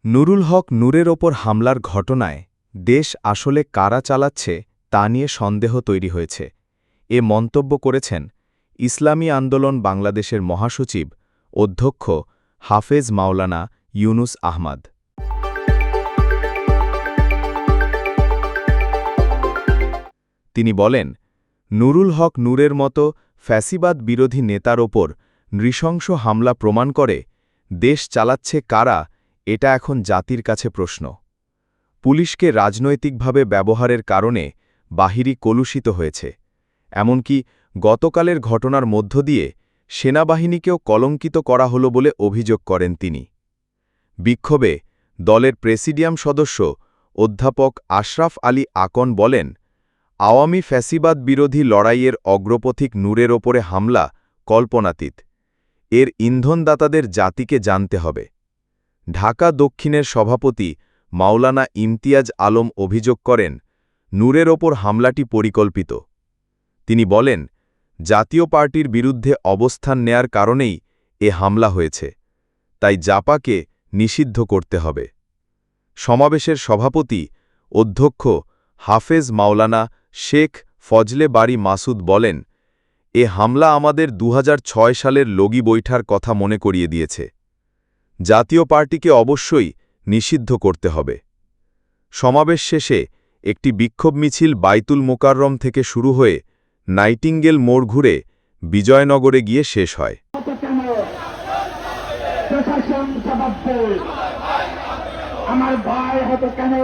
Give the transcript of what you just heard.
নুরুল হক নূরের ওপর হামলার ঘটনায় দেশ আসলে কারা চালাচ্ছে তা নিয়ে সন্দেহ তৈরি হয়েছে। এ মন্তব্য করেছেন ইসলামী আন্দোলন বাংলাদেশের মহাসচিব অধ্যক্ষ হাফেজ মাওলানা ইউনুস আহমদ। তিনি বলেন, নুরুল হক নূরের মতো ফ্যাসিবাদ বিরোধী নেতার ওপর নৃশংস হামলা প্রমাণ করে দেশ চালাচ্ছে কারা, এটা এখন জাতির কাছে প্রশ্ন। পুলিশকে রাজনৈতিকভাবে ব্যবহারের কারণে বাহিনী কলুষিত হয়েছে। এমনকি গতকালের ঘটনার মধ্য দিয়ে সেনাবাহিনীকেও কলঙ্কিত করা হলো বলে অভিযোগ করেন তিনি। বিক্ষোভে দলের প্রেসিডিয়াম সদস্য অধ্যাপক আশরাফ আলী আকন বলেন, আওয়ামী ফ্যাসিবাদ বিরোধী লড়াইয়ের অগ্রপথিক নূরের ওপরে হামলা কল্পনাতীত। এর ইন্ধনদাতাদের জাতিকে জানতে হবে। ঢাকা দক্ষিণের সভাপতি মাওলানা ইমতিয়াজ আলম অভিযোগ করেন, নূরের ওপর হামলাটি পরিকল্পিত। তিনি বলেন, জাতীয় পার্টির বিরুদ্ধে অবস্থান নেয়ার কারণেই এ হামলা হয়েছে, তাই জাপাকে নিষিদ্ধ করতে হবে। সমাবেশের সভাপতি অধ্যক্ষ হাফেজ মাওলানা শেখ ফজলে বারি মাসুদ বলেন, এ হামলা আমাদের ২০০৬ সালের লগি বৈঠার কথা মনে করিয়ে দিয়েছে। জাতীয় পার্টিকে অবশ্যই নিষিদ্ধ করতে হবে। সমাবেশ শেষে একটি বিক্ষোভ মিছিল বাইতুল মোকাররম থেকে শুরু হয়ে নাইটিঙ্গেল মোড় ঘুরে বিজয়নগরে গিয়ে শেষ হয়। আমার ভাই হতে কেন